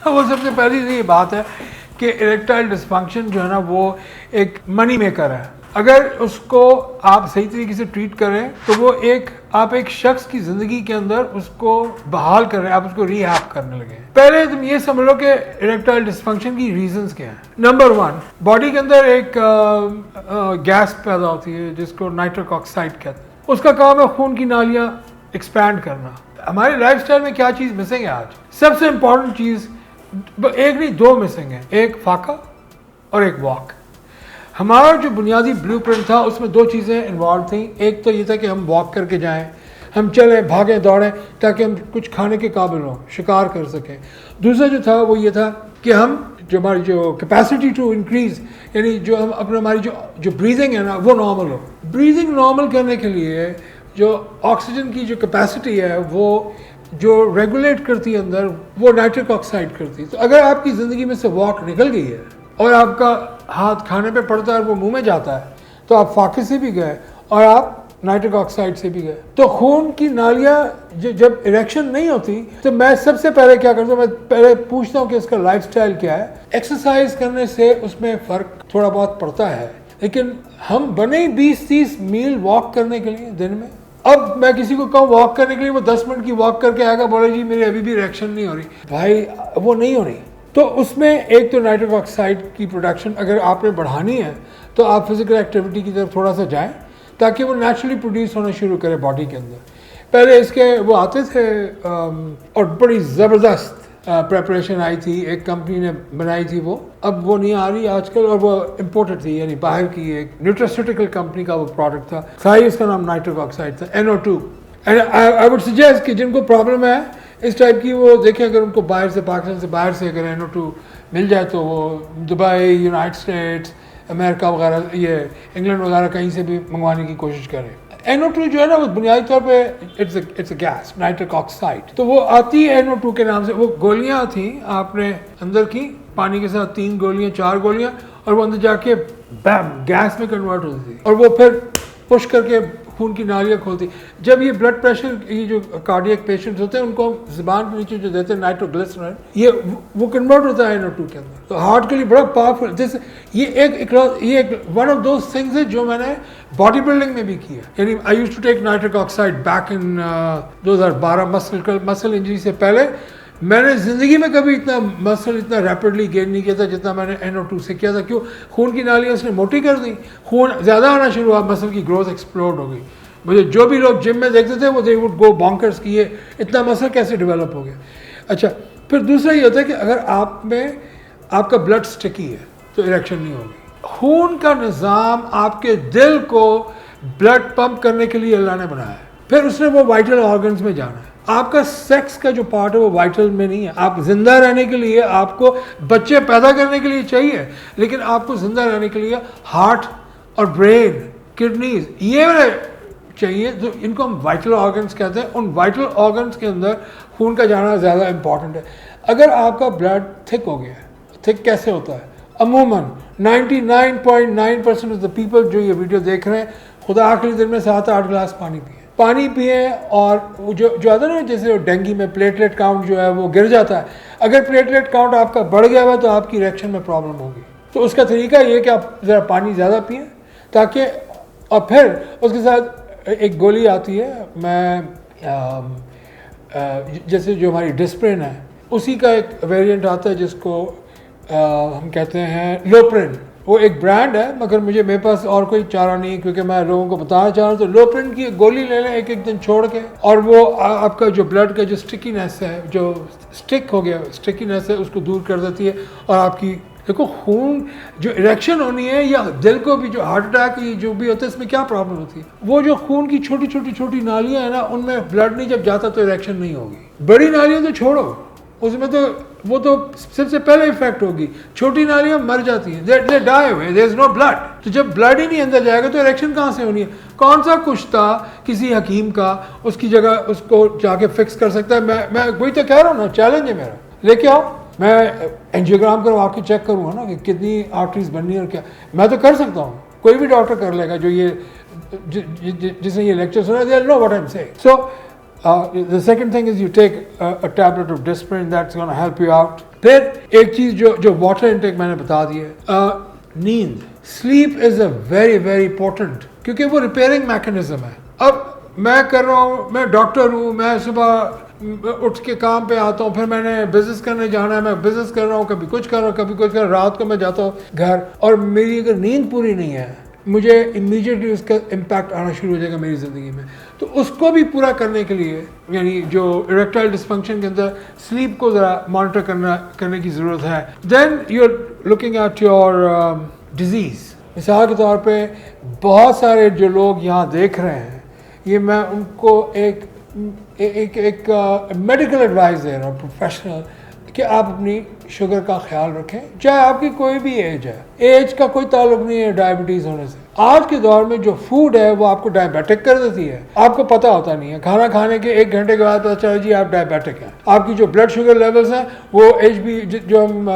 वो सबसे पहली ये बात है कि इरेक्टाइल डिस्फंक्शन जो है ना वो एक मनी मेकर है। अगर उसको आप सही तरीके से ट्रीट करें तो वो आप एक शख्स की ज़िंदगी के अंदर उसको बहाल कर रहे हैं, आप उसको रिहैब करने लगे। पहले तुम ये समझ लो कि इरेक्टाइल डिस्फंक्शन की रीजंस क्या हैं। नंबर 1, बॉडी के अंदर एक गैस पैदा होती है जिसको नाइट्रिक ऑक्साइड कहते हैं। उसका काम है खून की नालियाँ एक्सपैंड करना। हमारे लाइफस्टाइल में क्या चीज़ मिसिंग है आज? सबसे इंपॉर्टेंट चीज़ एक नहीं, दो मिसिंग है, एक फाका और एक वॉक। हमारा जो बुनियादी ब्लूप्रिंट था उसमें दो चीज़ें इन्वॉल्व थी। एक तो ये था कि हम वॉक करके जाएं, हम चलें, भागें, दौड़ें ताकि हम कुछ खाने के काबिल हों, शिकार कर सकें। दूसरा जो था वो ये था कि हम जो हमारी जो कैपेसिटी टू इंक्रीज, यानी जो हम अपने हमारी जो ब्रीदिंग है ना वो नॉर्मल हो। ब्रीदिंग नॉर्मल करने के लिए जो ऑक्सीजन की जो कैपेसिटी है वो जो रेगुलेट करती है अंदर, वो नाइट्रिक ऑक्साइड करती है। तो अगर आपकी ज़िंदगी में से वॉक निकल गई है और आपका हाथ खाने पे पड़ता है और वो मुंह में जाता है तो आप फाके से भी गए और आप नाइट्रिक ऑक्साइड से भी गए। तो खून की नालियाँ जब इरेक्शन नहीं होती तो मैं सबसे पहले क्या करता हूँ, मैं पहले पूछता हूँ कि इसका लाइफस्टाइल क्या है। एक्सरसाइज करने से उसमें फ़र्क थोड़ा बहुत पड़ता है, लेकिन हम बने 20-30 मील वॉक करने के लिए दिन में। अब मैं किसी को कहूँ वॉक करने के लिए, वो 10 मिनट की वॉक करके आएगा, बोले जी मेरी अभी भी रिएक्शन नहीं हो रही। भाई वो नहीं हो रही। तो उसमें एक तो नाइट्रिक ऑक्साइड की प्रोडक्शन अगर आपने बढ़ानी है तो आप फिजिकल एक्टिविटी की तरफ थोड़ा सा जाएं ताकि वो नेचुरली प्रोड्यूस होना शुरू करे बॉडी के अंदर। पहले इसके वो आते थे और बड़ी ज़बरदस्त प्रेपरेशन आई थी, एक कंपनी ने बनाई थी वो, अब वो नहीं आ रही आजकल, और वो इम्पोर्टेड थी, यानी बाहर की एक न्यूट्रास्यूटिकल कंपनी का वो प्रोडक्ट था ही उसका नाम नाइट्रिक ऑक्साइड था, NO2। And I would suggest कि जिनको प्रॉब्लम है इस टाइप की, वो देखें अगर उनको बाहर से, पाकिस्तान से बाहर से अगर NO2 मिल जाए तो वो दुबई, यूनाइटेड स्टेट्स, अमेरिका वगैरह, ये इंग्लैंड वगैरह कहीं से भी मंगवाने की कोशिश करें। NO2 जो है ना वो बुनियादी तौर पे it's a gas, nitric oxide. तो वो आती है NO2 के नाम से। वो गोलियां थी आपने अंदर की, पानी के साथ 3 गोलियां 4 गोलियां, और वो अंदर जाके गैस में कन्वर्ट होती थी और वो फिर पुश करके खून की नालियाँ खोलती। जब ये ब्लड प्रेशर, ये जो कार्डियक पेशेंट्स होते हैं उनको ज़ुबान के नीचे जो देते हैं नाइट्रोग्लिसराइड, ये वो कन्वर्ट होता है NO2 के अंदर। तो हार्ट के लिए बड़ा पावरफुल। जैसे ये एक वन ऑफ दोज थिंग्स है जो मैंने बॉडी बिल्डिंग में भी किया। यानी I used to take nitric oxide back in 2012 muscle injury से पहले। मैंने ज़िंदगी में कभी इतना रैपिडली गेन नहीं किया था जितना मैंने NO2 से किया था। क्यों? खून की नालियाँ उसने मोटी कर दी, खून ज़्यादा आना शुरू हुआ, मसल की ग्रोथ एक्सप्लोड हो गई। मुझे जो भी लोग जिम में देखते थे वो दे वुड गो बॉन्कर्स की ये इतना मसल कैसे डेवलप हो गया। अच्छा, फिर दूसरा ये होता है कि अगर आपका ब्लड स्टिकी है तो इरेक्शन नहीं होगी। खून का निज़ाम आपके दिल को ब्लड पंप करने के लिए अल्लाह ने बनाया है, फिर उसने वो वाइटल ऑर्गन्स में जाना है। आपका सेक्स का जो पार्ट है वो वाइटल में नहीं है। आप जिंदा रहने के लिए, आपको बच्चे पैदा करने के लिए चाहिए, लेकिन आपको जिंदा रहने के लिए हार्ट और ब्रेन, किडनीज, ये चाहिए। तो इनको हम वाइटल ऑर्गन्स कहते हैं। उन वाइटल ऑर्गन्स के अंदर खून का जाना ज़्यादा इंपॉर्टेंट है। अगर आपका ब्लड थिक हो गया, थिक कैसे होता है? अमूमन 99.9% ऑफ द पीपल जो ये वीडियो देख रहे हैं, खुदा आखिरी दिन में 7-8 गिलास पानी पिए और जो आता है ना, जैसे डेंगू में प्लेटलेट काउंट जो है वो गिर जाता है। अगर प्लेटलेट काउंट आपका बढ़ गया हुआ तो आपकी इरेक्शन में प्रॉब्लम होगी। तो उसका तरीका ये कि आप ज़रा पानी ज़्यादा पिएं ताकि, और फिर उसके साथ एक गोली आती है, जैसे जो हमारी डिस्प्रिन है उसी का एक वेरिएंट आता है जिसको हम कहते हैं लोप्रिन। वो एक ब्रांड है, मगर मेरे पास और कोई चारा नहीं क्योंकि मैं लोगों को बताना चाह रहा हूँ। तो लोप्रिन की गोली ले लें एक दिन छोड़ के, और वो आपका जो ब्लड का जो स्टिकीनेस है, जो स्टिक हो गया स्टिकीनेस है, उसको दूर कर देती है। और आपकी देखो खून जो इरेक्शन होनी है, या दिल को भी जो हार्ट अटैक जो भी होता है, इसमें क्या प्रॉब्लम होती है? वो जो खून की छोटी छोटी नालियाँ है ना, उनमें ब्लड नहीं जब जाता तो इरेक्शन नहीं होगी। बड़ी नालियाँ तो छोड़ो, उसमें तो वो तो सबसे पहले इफेक्ट होगी। छोटी नालियाँ मर जाती हैं, they die away, there is no blood. तो जब ब्लड ही नहीं अंदर जाएगा तो इरेक्शन कहाँ से होनी है? कौन सा कुश्ता किसी हकीम का उसकी जगह उसको जाके फिक्स कर सकता है? मैं वही तो कह रहा हूँ ना, चैलेंज है मेरा। लेके आओ, मैं एंजियोग्राम करवा के चेक करूँगा ना कि कितनी आर्टरीज बननी है और क्या। मैं तो कर सकता हूँ, कोई भी डॉक्टर कर लेगा जो ये जिसने ये लेक्चर सुना, they know what I am saying. So The second thing is you take a tablet of Disprin, that's going to help you out. फिर एक चीज जो वाटर इनटेक मैंने बता दी है, नींद, sleep is a very very important, क्योंकि वो रिपेयरिंग मैकेनिज्म है. अब मैं कर रहा हूँ, मैं डॉक्टर हूँ, मैं सुबह उठ के काम पे आता हूँ, फिर मैंने बिजनेस करने जाना है, मैं बिजनेस कर रहा हूँ, कभी कुछ कर रहा हूँ, कभी कुछ कर रहा हूँ, रात को मैं जाता हूँ घर, और मेरी अगर नींद पूरी नहीं है, मुझे इमीडिएटली उसका इम्पैक्ट आना शुरू हो जाएगा मेरी ज़िंदगी में. तो उसको भी पूरा करने के लिए, यानी जो इरेक्टाइल डिस्फंक्शन के अंदर स्लीप को ज़रा मॉनिटर करने की ज़रूरत है. Then you are looking at your disease. मिसाल के तौर पे बहुत सारे जो लोग यहाँ देख रहे हैं, ये मैं उनको एक मेडिकल एडवाइस दे रहा हूँ, प्रोफेशनल, कि आप अपनी शुगर का ख्याल रखें, चाहे आपकी कोई भी एज है. एज का कोई ताल्लुक नहीं है डायबिटीज़ होने से. आज के दौर में जो फूड है वो आपको डायबिटिक कर देती है, आपको पता होता नहीं है. खाना खाने के 1 घंटे के बाद पता चला जी आप डायबिटिक हैं. आपकी जो ब्लड शुगर लेवल्स हैं वो HB जो हम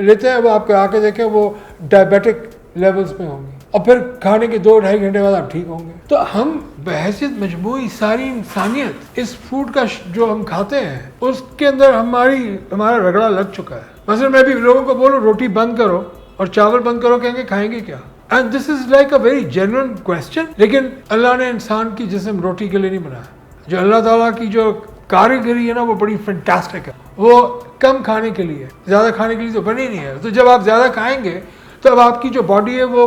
लेते हैं वो आपके आके देखें वो डायबिटिक लेवल्स में होंगे, और फिर खाने के 2-2.5 घंटे बाद आप ठीक होंगे. तो हम बहैसियत मजमूई सारी इंसानियत इस फूड का जो हम खाते हैं उसके अंदर हमारा रगड़ा लग चुका है. मसलन मैं भी लोगों को बोलूँ रोटी बंद करो और चावल बंद करो, कहेंगे खाएंगे क्या? And this is like a very genuine question. लेकिन अल्लाह ने इंसान की जिस्म रोटी के लिए नहीं बनाया. जो अल्लाह ताला की जो कारीगरी है ना वो बड़ी फैंटास्टिक है. वो कम खाने के लिए, ज़्यादा खाने के लिए तो बनी नहीं है. तो जब आप ज़्यादा खाएंगे तो अब आपकी जो बॉडी है वो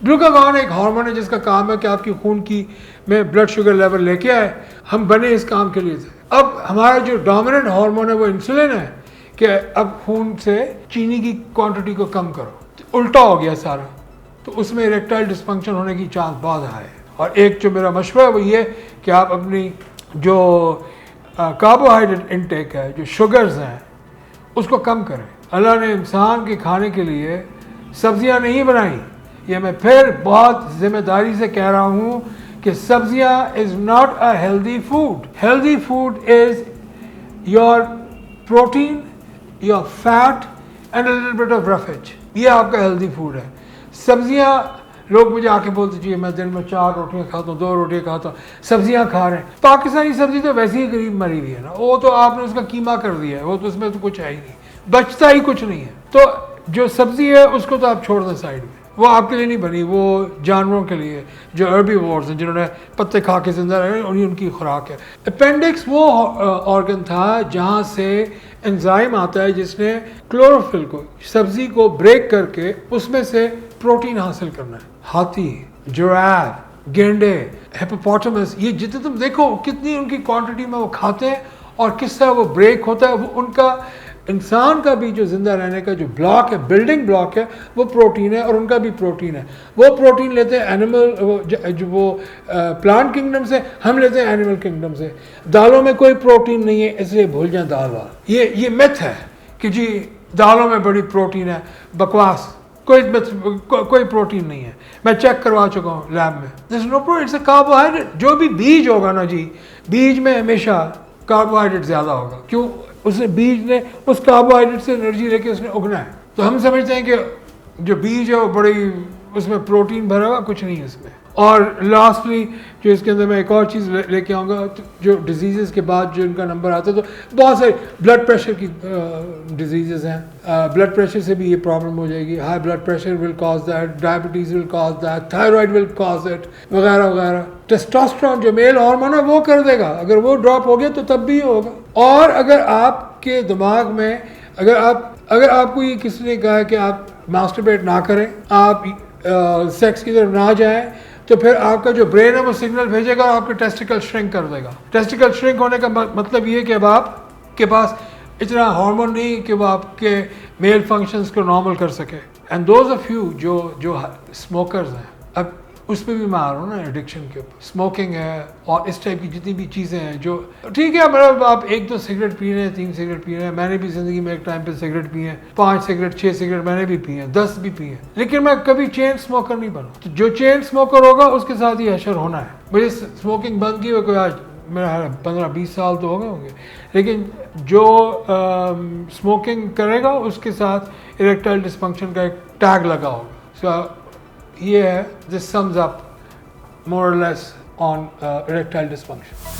ग्लूकागॉन एक हार्मोन है जिसका काम है कि आपकी खून की में ब्लड शुगर लेवल लेके आए. हम बने इस काम के लिए थे. अब हमारा जो डोमिनेंट हार्मोन है वो इंसुलिन है कि अब खून से चीनी की क्वांटिटी को कम करो. तो उल्टा हो गया सारा. तो उसमें इरेक्टाइल डिस्फंक्शन होने की चांस बहुत हाई है. और एक जो मेरा मशवरा है वो ये कि आप अपनी जो कार्बोहाइड्रेट इनटेक है, जो शुगर्स हैं, उसको कम करें. अल्लाह ने इंसान के खाने के लिए सब्जियां नहीं बनाई. ये मैं फिर बहुत जिम्मेदारी से कह रहा हूँ कि सब्जियां is not a healthy food. Healthy food is your protein, your fat and a little bit of roughage. ये आपका हेल्दी फूड है. सब्जियां, लोग मुझे आके बोलते चाहिए मैं दिन में 4 रोटियां खाता हूँ, 2 रोटियां खाता हूँ, सब्जियां खा रहे हैं. पाकिस्तानी सब्जी तो वैसे ही गरीब मरी हुई है ना, वो तो आपने उसका कीमा कर दिया है, वो तो उसमें तो कुछ है ही नहीं, बचता ही कुछ नहीं है. तो जो सब्जी है उसको तो आप छोड़ दें साइड में, वो आपके लिए नहीं बनी, वो जानवरों के लिए जो हर्बीवोर्स हैं, जिन्होंने पत्ते खा के जिंदा रहे, उनकी खुराक है. अपेंडिक्स वो ऑर्गन था जहाँ से एंजाइम आता है जिसने क्लोरोफिल को, सब्जी को ब्रेक करके उसमें से प्रोटीन हासिल करना है. हाथी, जिराफ, गेंडे, हिप्पोपोटामस, ये जितने तुम देखो कितनी उनकी क्वांटिटी में वो खाते हैं और किस तरह वो ब्रेक होता है. वो उनका इंसान का भी जो जिंदा रहने का जो ब्लॉक है, बिल्डिंग ब्लॉक है, वो प्रोटीन है, और उनका भी प्रोटीन है. वो प्रोटीन लेते हैं एनिमल जो प्लांट किंगडम से, हम लेते हैं एनिमल किंगडम से. दालों में कोई प्रोटीन नहीं है, इसलिए भूल जाए दाल वाल. ये मिथ है कि जी दालों में बड़ी प्रोटीन है. बकवास. कोई प्रोटीन नहीं है. मैं चेक करवा चुका हूँ लैब में. This no protein, it's a carbohydrate. जो भी बीज होगा ना जी, बीज में हमेशा कार्बोहाइड्रेट ज़्यादा होगा. क्यों? उसने बीज ने उस कार्बोहाइड्रेट से एनर्जी लेके उसने उगना है. तो हम समझते हैं कि जो बीज है वो बड़ी, उसमें प्रोटीन भरा हुआ, कुछ नहीं है इसमें. और लास्टली जो इसके अंदर मैं एक और चीज़ लेके आऊँगा, जो डिजीज़ के बाद जो इनका नंबर आता है, तो बहुत सारे ब्लड प्रेशर की डिजीज़ हैं. ब्लड प्रेशर से भी ये प्रॉब्लम हो जाएगी. High blood pressure will cause that, diabetes will cause that, thyroid will cause it, वगैरह वगैरह. टेस्टोस्टेरोन जो मेल हार्मोन है वो कर देगा. अगर वो ड्रॉप हो गया तो तब भी होगा. और अगर आपके दिमाग में अगर आपको ये किसी ने कहा है कि आप मास्टरबेट ना करें, आप सेक्स की तरफ ना जाएं, तो फिर आपका जो ब्रेन है वो सिग्नल भेजेगा और आपके टेस्टिकल श्रिंक कर देगा. टेस्टिकल श्रिंक होने का मतलब ये कि अब आपके पास इतना हार्मोन नहीं कि वो आपके मेल फंक्शंस को नॉर्मल कर सके. एंड दोज ऑफ यू जो स्मोकर्स हैं, अब उस पर भी मैं आ रहा हूँ ना, एडिक्शन के ऊपर. स्मोकिंग है और इस टाइप की जितनी भी चीज़ें हैं जो, ठीक है, मतलब आप 1-2 सिगरेट पी रहे हैं, 3 सिगरेट पी रहे हैं. मैंने भी ज़िंदगी में एक टाइम पे सिगरेट पी हैं, 5 सिगरेट 6 सिगरेट मैंने भी पी हैं, 10 भी पी हैं. लेकिन मैं कभी चेन स्मोकर नहीं बना. तो जो चेन स्मोकर होगा उसके साथ ही हशर होना है. मुझे स्मोकिंग बंद की हुई कोई आज मेरा 15-20 साल तो हो गए होंगे. लेकिन जो स्मोकिंग करेगा उसके साथ इरेक्टाइल डिस्फंक्शन का एक टैग लगा होगा. ये है, दिस सम्स अप मोर और लेस on erectile dysfunction.